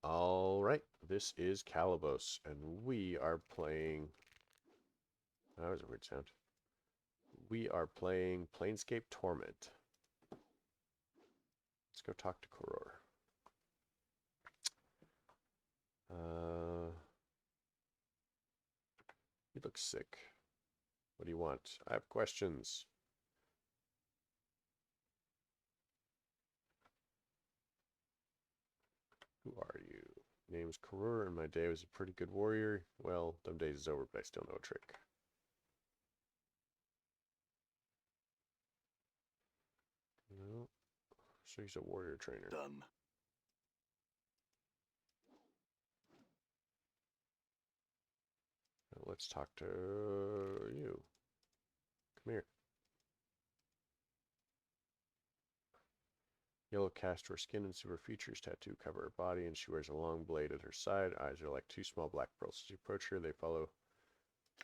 All right, this is Calabos, and we are playing. That was a weird sound. We are playing Planescape Torment. Let's go talk to Koror. He looks sick. What do you want? I have questions. Who are you? Name's Koror, and my day was a pretty good warrior. Well, them days is over, but I still know a trick. No. So he's a warrior trainer. Done. Let's talk to you. Come here. Yellow cast her skin and super features tattoo cover her body, and she wears a long blade at her side. Eyes are like two small black pearls. As you approach her, they follow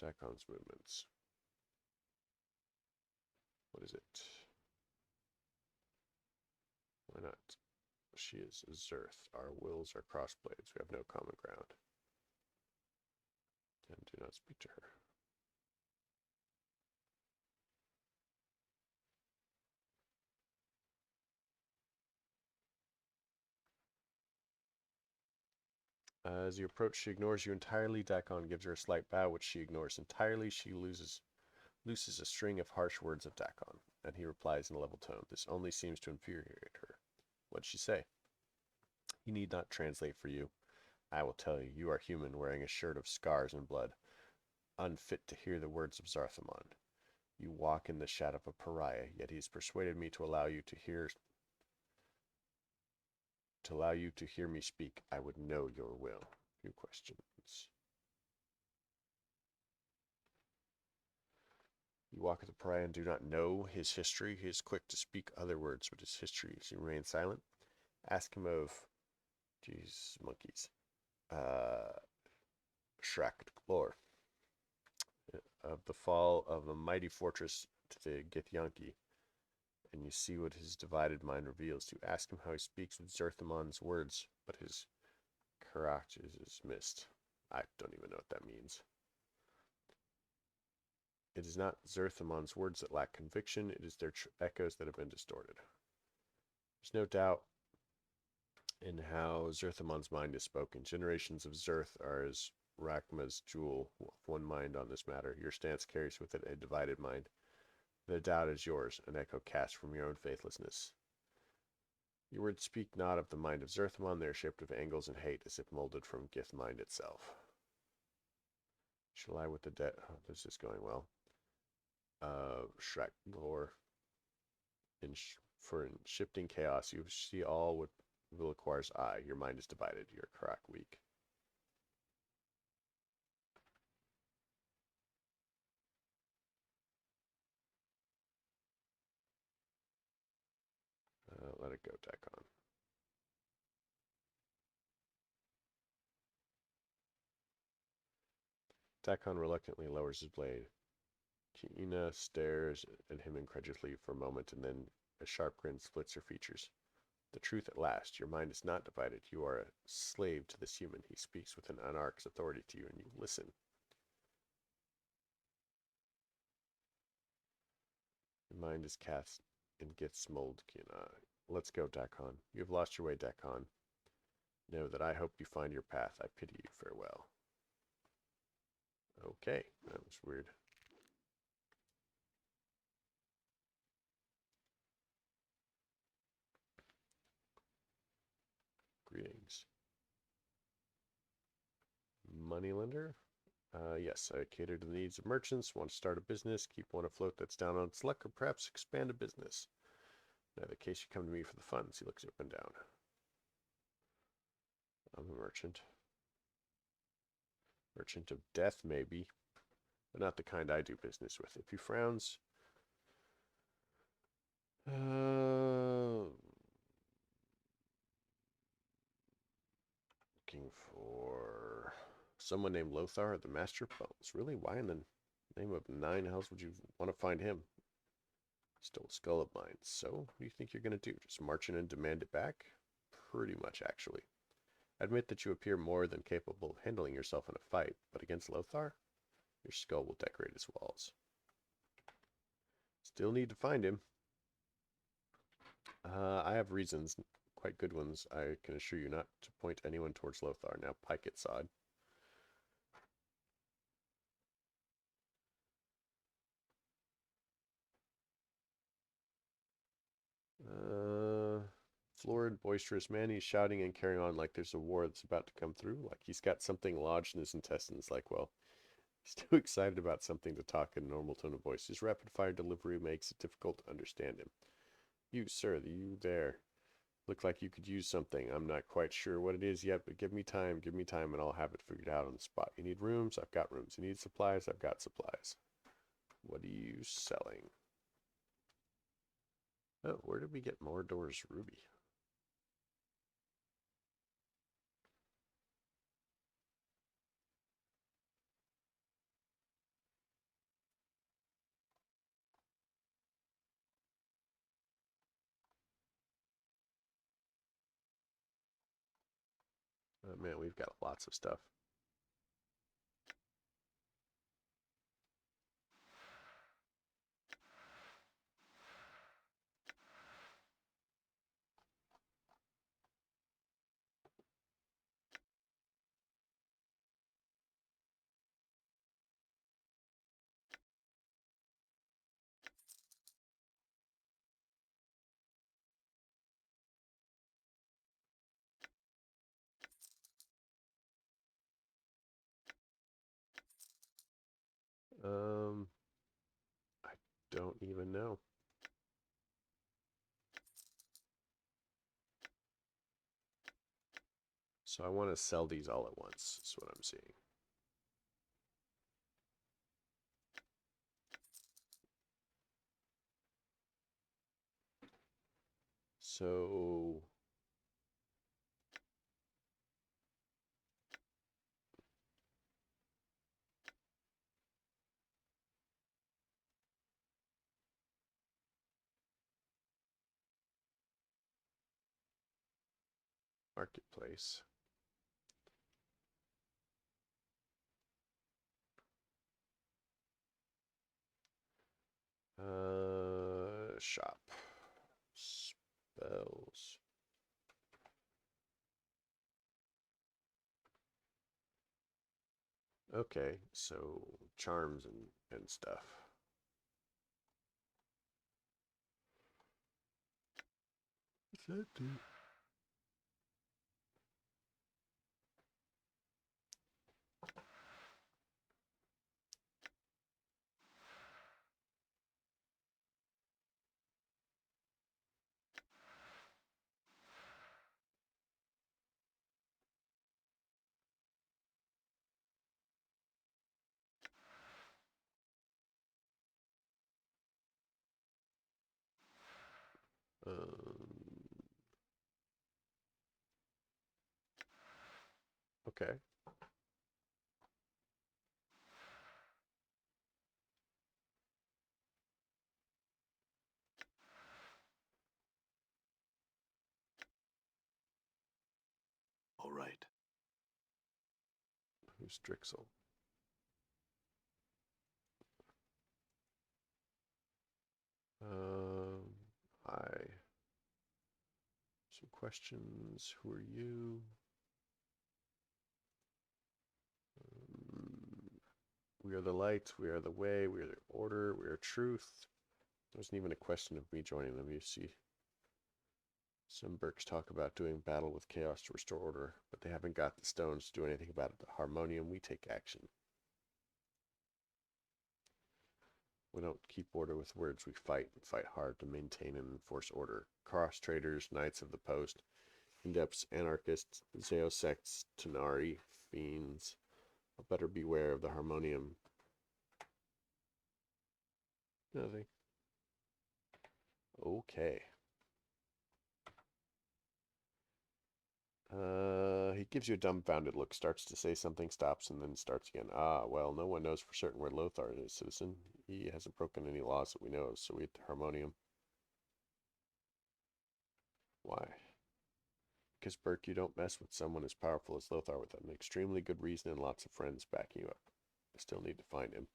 Dakon's movements. What is it? Why not? She is Zerth. Our wills are crossblades. We have no common ground. And do not speak to her. As you approach, she ignores you entirely. Dakon gives her a slight bow, which she ignores entirely. She looses a string of harsh words of Dakon, and he replies in a level tone. This only seems to infuriate her. What'd she say? He need not translate for you. I will tell you, you are human, wearing a shirt of scars and blood, unfit to hear the words of Zarthamon. You walk in the shadow of a pariah, yet he has persuaded me to allow you to hear me speak. I would know your will. Few questions. You walk at the pariah and do not know his history. He is quick to speak other words, but his history is you remain silent. Ask him of, jeez, monkeys, Shrek lore, of the fall of a mighty fortress to the Githyanki, and you see what his divided mind reveals. You ask him how he speaks with Zerthamon's words, but his Karak is missed. I don't even know what that means. It is not Zerthamon's words that lack conviction, it is their echoes that have been distorted. There's no doubt in how Zerthamon's mind is spoken. Generations of Zerth are as Rakma's jewel, one mind on this matter. Your stance carries with it a divided mind. The doubt is yours, an echo cast from your own faithlessness. Your words speak not of the mind of Zerthamon, they are shaped of angles and hate, as if molded from Gith mind itself. Shall I with the dead? Oh, this is going well. Shrek lore. In shifting chaos, you see all what Villiquar's eye. Your mind is divided. Your Karak weak. Let it go, Dakon. Dakon reluctantly lowers his blade. Kina stares at him incredulously for a moment, and then a sharp grin splits her features. The truth at last. Your mind is not divided. You are a slave to this human. He speaks with an anarch's authority to you, and you listen. Your mind is cast in Gith's mold, Kina. Let's go, Dakon. You have lost your way, Dakon. Know that I hope you find your path. I pity you. Farewell. Okay, that was weird. Greetings. Moneylender? Yes, I cater to the needs of merchants, want to start a business, keep one afloat that's down on its luck, or perhaps expand a business. In either case, you come to me for the funds. He looks up and down. I'm a merchant. Merchant of death, maybe, but not the kind I do business with. If he frowns, looking for someone named Lothar, the Master of Bones. Really? Why in the name of nine hells would you want to find him? Stole a skull of mine. So, what do you think you're going to do? Just march in and demand it back? Pretty much, actually. Admit that you appear more than capable of handling yourself in a fight, but against Lothar, your skull will decorate his walls. Still need to find him. I have reasons, quite good ones, I can assure you, not to point anyone towards Lothar. Now pike it, sod. Florid, boisterous man. He's shouting and carrying on like there's a war that's about to come through. Like he's got something lodged in his intestines. Like, well, he's too excited about something to talk in a normal tone of voice. His rapid-fire delivery makes it difficult to understand him. You, sir, you there. Look like you could use something. I'm not quite sure what it is yet, but give me time, and I'll have it figured out on the spot. You need rooms? I've got rooms. You need supplies? I've got supplies. What are you selling? Oh, where did we get Mordor's ruby? Oh man, we've got lots of stuff. I don't even know. So I want to sell these all at once, is what I'm seeing. So marketplace. Shop. Spells. Okay, so charms and stuff. What's that do? Okay. All right. Who's Drixel? Hi. Some questions. Who are you? We are the light. We are the way. We are the order. We are truth. There wasn't even a question of me joining them, you see. Some Burks talk about doing battle with chaos to restore order, but they haven't got the stones to do anything about it. The Harmonium, we take action. We don't keep order with words. We fight and fight hard to maintain and enforce order. Cross traders, knights of the post, indepts, anarchists, Zeo sects, Tanari, fiends. Better beware of the Harmonium. Nothing. Okay. He gives you a dumbfounded look, starts to say something, stops, and then starts again. Ah, well, no one knows for certain where Lothar is, citizen. He hasn't broken any laws that we know of, so we hit the Harmonium. Why? because, Burke, you don't mess with someone as powerful as Lothar without an extremely good reason and lots of friends backing you up. I still need to find him.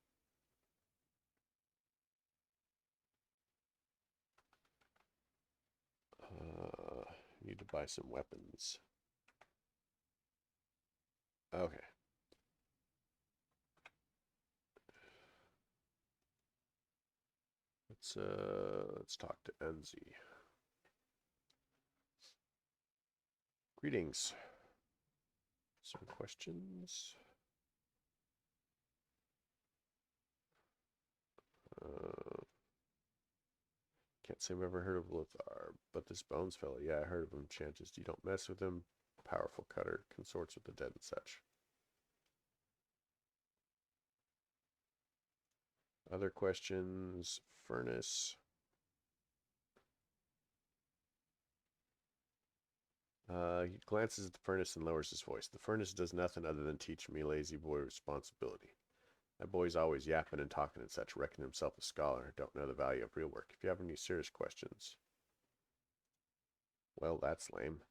Need to buy some weapons. Okay. Let's talk to Enzi. Greetings. Some questions. Can't say I've ever heard of Lothar, but this Bones fellow, yeah, I heard of him. Chances you don't mess with him. Powerful cutter, consorts with the dead and such. Other questions? Furnace. He glances at the furnace and lowers his voice. The furnace does nothing other than teach me lazy boy responsibility. That boy's always yapping and talking and such, reckoning himself a scholar, don't know the value of real work. If you have any serious questions... Well, that's lame.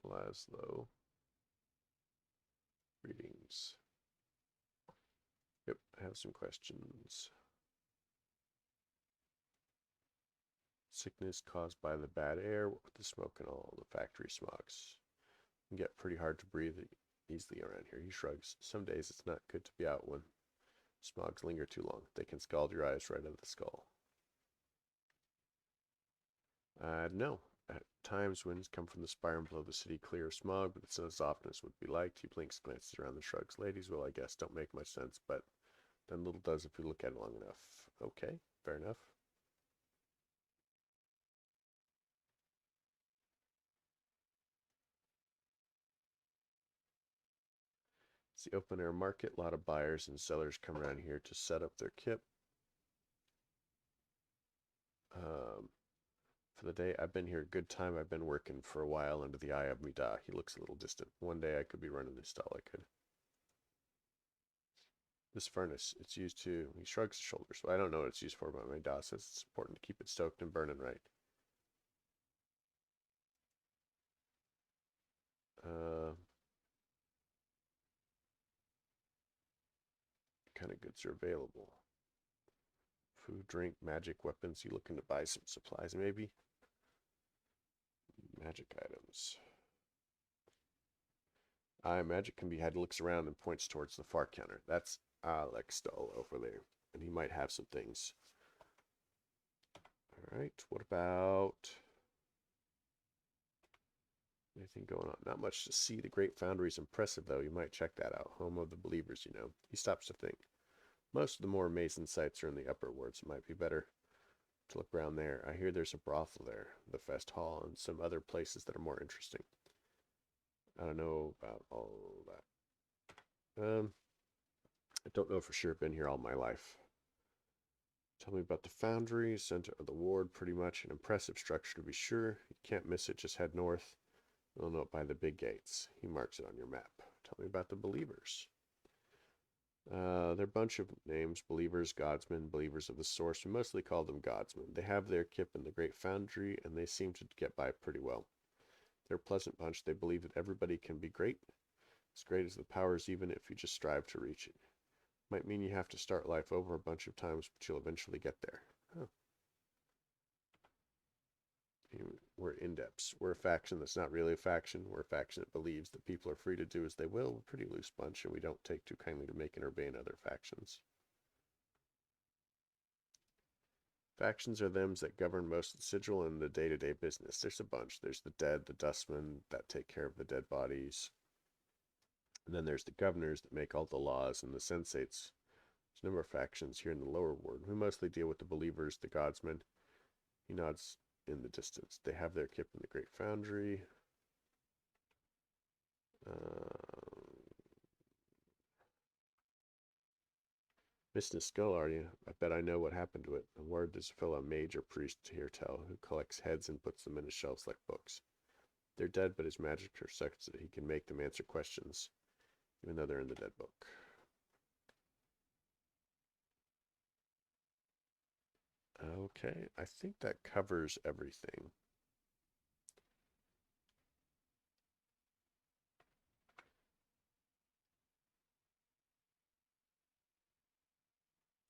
Laszlo. Greetings. Yep, I have some questions. Sickness caused by the bad air, what with the smoke and all the factory smogs. It can get pretty hard to breathe easily around here. He shrugs. Some days it's not good to be out when smogs linger too long. They can scald your eyes right out of the skull. No. At times, winds come from the spire and blow the city clear of smog, but it's not as often as would be liked. He blinks, glances around and shrugs. Ladies, well, I guess, don't make much sense, but then little does if you look at it long enough. Okay, fair enough. It's the open air market. A lot of buyers and sellers come around here to set up their kip. For the day I've been here a good time. I've been working for a while under the eye of Midah. He looks a little distant. One day I could be running this stall. I could. This furnace, it's used to... He shrugs his shoulders. Well, I don't know what it's used for, but Midah says it's important to keep it stoked and burning right. Kind of goods are available. Food, drink, magic, weapons. You looking to buy some supplies, maybe? Magic items. Magic can be had. Looks around and points towards the far counter. That's Alex Stoll over there, and he might have some things. All right. What about anything going on? Not much to see. The Great Foundry is impressive, though. You might check that out. Home of the Believers, you know. He stops to think. Most of the more amazing sights are in the upper wards. It might be better to look around there. I hear there's a brothel there, the Fest Hall, and some other places that are more interesting. I don't know about all that. I don't know for sure. I've been here all my life. Tell me about the Foundry, center of the ward, pretty much. An impressive structure to be sure. You can't miss it, just head north. You'll know it by the big gates. He marks it on your map. Tell me about the Believers. They're a bunch of names. Believers, Godsmen, Believers of the Source. We mostly call them Godsmen. They have their kip in the Great Foundry, and they seem to get by pretty well. They're a pleasant bunch. They believe that everybody can be great. As great as the powers, even if you just strive to reach it. Might mean you have to start life over a bunch of times, but you'll eventually get there. Oh. We're Indepts. We're a faction that's not really a faction. We're a faction that believes that people are free to do as they will. We're a pretty loose bunch, and we don't take too kindly to making or obeying other factions. Factions are them that govern most of the sigil and the day-to-day business. There's a bunch. There's the dead, the dustmen that take care of the dead bodies. And then there's the governors that make all the laws, and the sensates. There's a number of factions here in the lower ward. We mostly deal with the believers, the godsmen. He nods in the distance. They have their kip in the Great Foundry. Missing a skull, are you? I bet I know what happened to it. I'm worried there's a fellow mage or priest here tell who collects heads and puts them in his shelves like books. They're dead, but his magic are such that he can make them answer questions, even though they're in the dead book. Okay, I think that covers everything.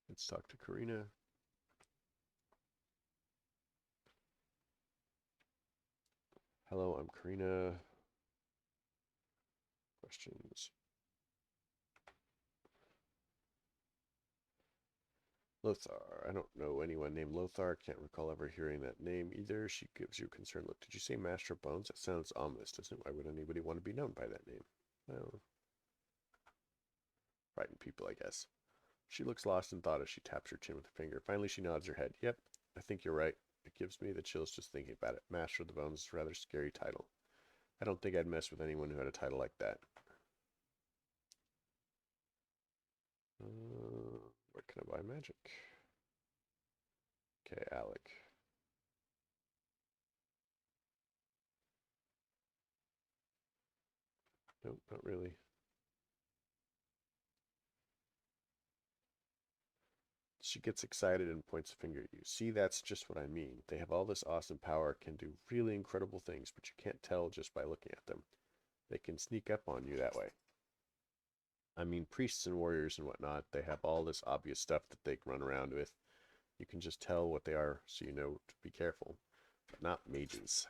Let's talk to Karina. Hello, I'm Karina. Questions? Lothar. I don't know anyone named Lothar. Can't recall ever hearing that name either. She gives you a concerned look. Did you say Master of Bones? That sounds ominous, doesn't it? Why would anybody want to be known by that name? Well, frightened people, I guess. She looks lost in thought as she taps her chin with her finger. Finally, she nods her head. Yep, I think you're right. It gives me the chills just thinking about it. Master of the Bones is a rather scary title. I don't think I'd mess with anyone who had a title like that. Where can I buy magic? Okay, Alec. Nope, not really. She gets excited and points a finger at you. See, that's just what I mean. They have all this awesome power, can do really incredible things, but you can't tell just by looking at them. They can sneak up on you that way. I mean, priests and warriors and whatnot, they have all this obvious stuff that they can run around with. You can just tell what they are, so you know to be careful. But not mages.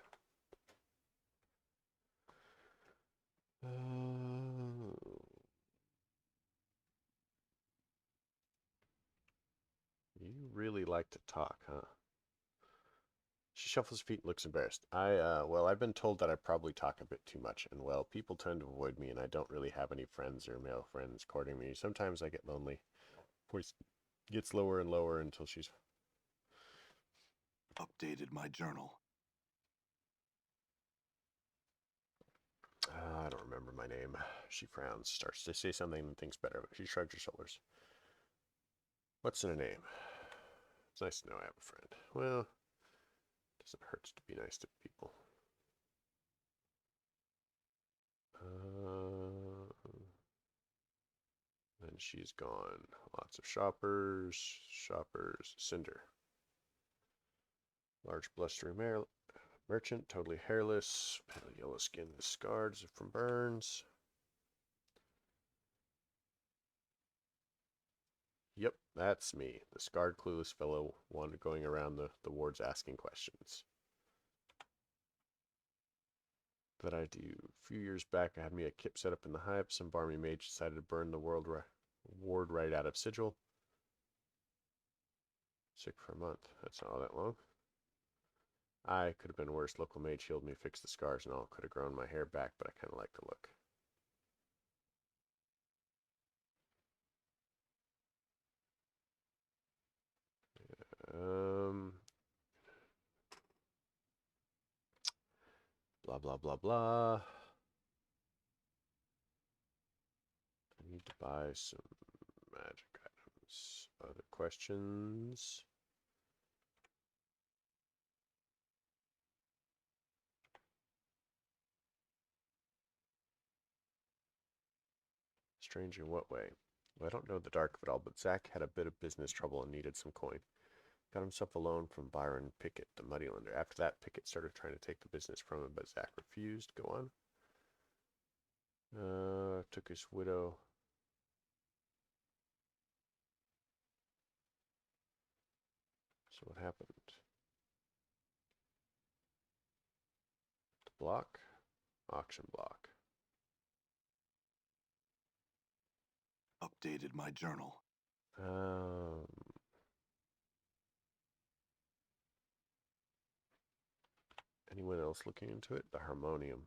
You really like to talk, huh? She shuffles her feet and looks embarrassed. Well, I've been told that I probably talk a bit too much, and well, people tend to avoid me, and I don't really have any friends or male friends courting me. Sometimes I get lonely. Voice gets lower and lower until she's Updated my journal. I don't remember my name. She frowns, starts to say something, and thinks better of it. She shrugs her shoulders. What's in a name? It's nice to know I have a friend. Well, it doesn't hurt to be nice to people. Then she's gone. Lots of shoppers. Cinder. Large blustering merchant, totally hairless. Pale yellow skin with scars from burns. Yep, that's me. The scarred, clueless fellow going around the wards asking questions. That I do. A few years back, I had me a kip set up in the hive. Some barmy mage decided to burn the ward right out of sigil. Sick for a month. That's not all that long. I could have been worse. Local mage healed me, fixed the scars and all. Could have grown my hair back, but I kind of like the look. Blah, blah, blah, blah. I need to buy some magic items. Other questions? Strange in what way? Well, I don't know the dark of it all, but Zach had a bit of business trouble and needed some coin. Got himself a loan from Byron Pickett, the money lender. After that, Pickett started trying to take the business from him, but Zach refused. Go on. Took his widow. So what happened? The block? Auction block. Updated my journal. Anyone else looking into it? The Harmonium.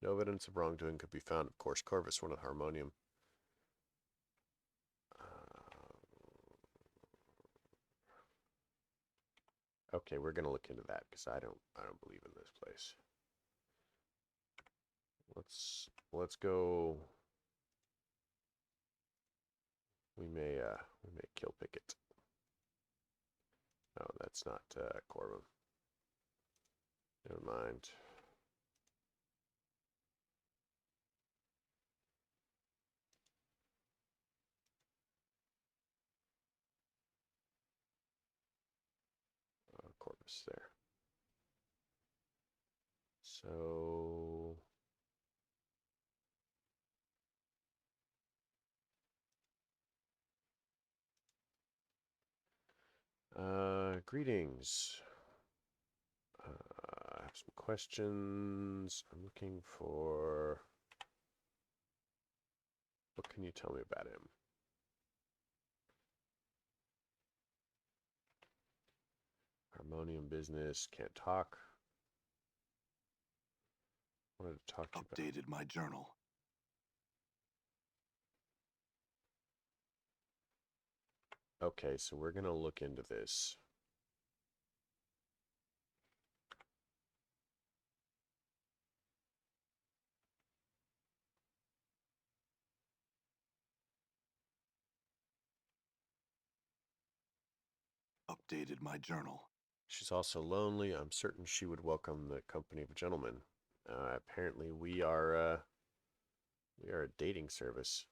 No evidence of wrongdoing could be found. Of course, Corvus, one of the Harmonium. Okay, we're gonna look into that because I don't believe in this place. Let's go. We may kill Pickett. No, that's not Corbin. Never mind. Corvus there. So greetings. I have some questions. I'm looking for. What can you tell me about him? Harmonium business. Can't talk. Wanted to talk to you about. Updated my journal. Okay, so we're gonna look into this. Updated my journal. She's also lonely. I'm certain she would welcome the company of a gentleman. Apparently, we are a dating service.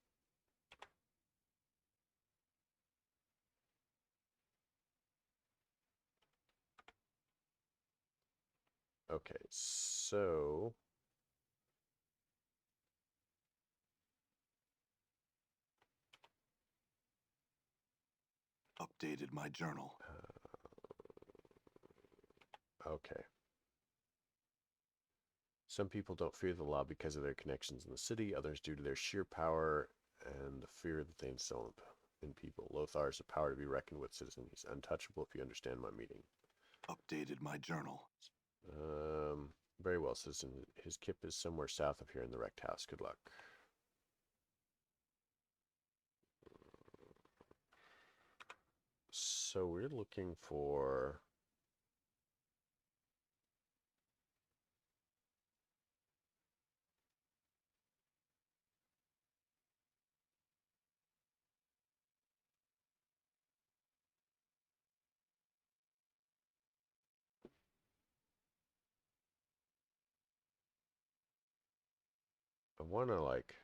Okay, so Updated my journal. Okay. Some people don't fear the law because of their connections in the city. Others due to their sheer power and the fear that they instill in people. Lothar is a power to be reckoned with, citizen. He's untouchable if you understand my meaning. Updated my journal. Very well, citizen. His kip is somewhere south of here in the wrecked house. Good luck. So we're looking for. I want to like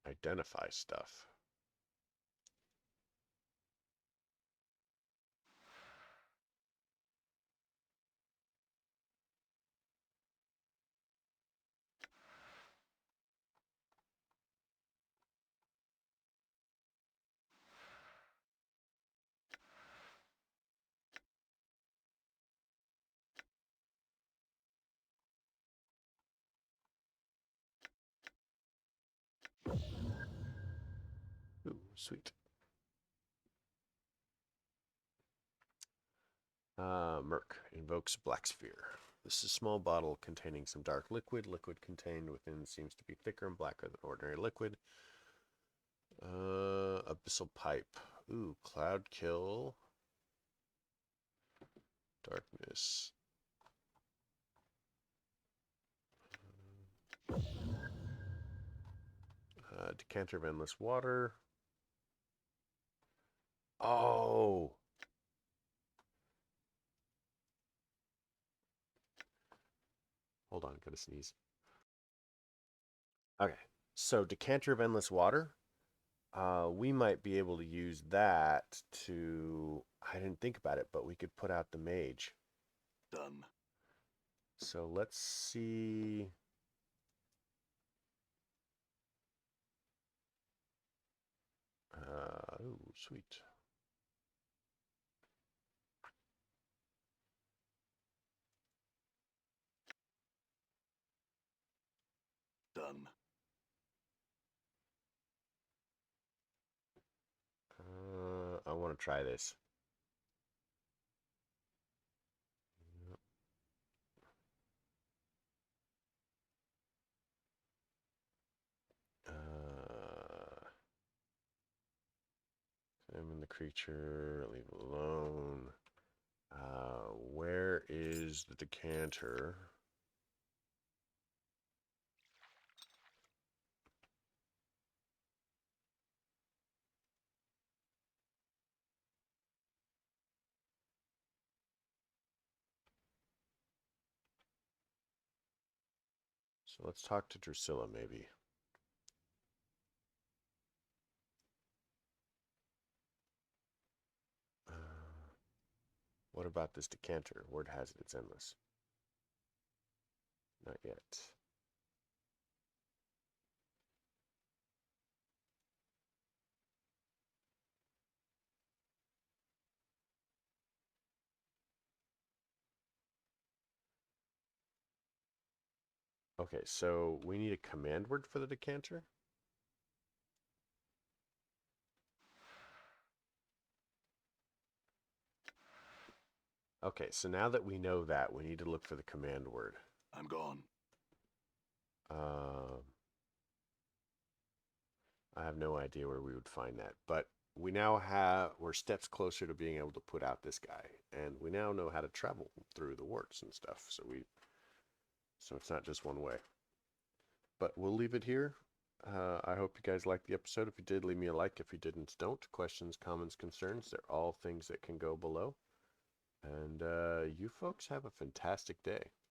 identify stuff. Ooh, sweet. Merc invokes Black Sphere. This is a small bottle containing some dark liquid. Liquid contained within seems to be thicker and blacker than ordinary liquid. Abyssal Pipe. Ooh, Cloud Kill. Darkness. Decanter of Endless Water. Oh! Hold on, gotta sneeze. Okay, so Decanter of Endless Water. We might be able to use that to. I didn't think about it, but we could put out the mage. Done. So let's see. Oh, sweet. Done. I want to try this. creature, leave it alone. Where is the decanter? So let's talk to Drusilla, maybe. What about this decanter? Word has it, it's endless. Not yet. Okay, so we need a command word for the decanter? Okay, so now that we know that, we need to look for the command word. I'm gone. I have no idea where we would find that, but we're steps closer to being able to put out this guy, and we now know how to travel through the warts and stuff, so it's not just one way. But we'll leave it here. I hope you guys liked the episode. If you did, leave me a like. If you didn't, don't. Questions, comments, concerns, they're all things that can go below. And you folks have a fantastic day.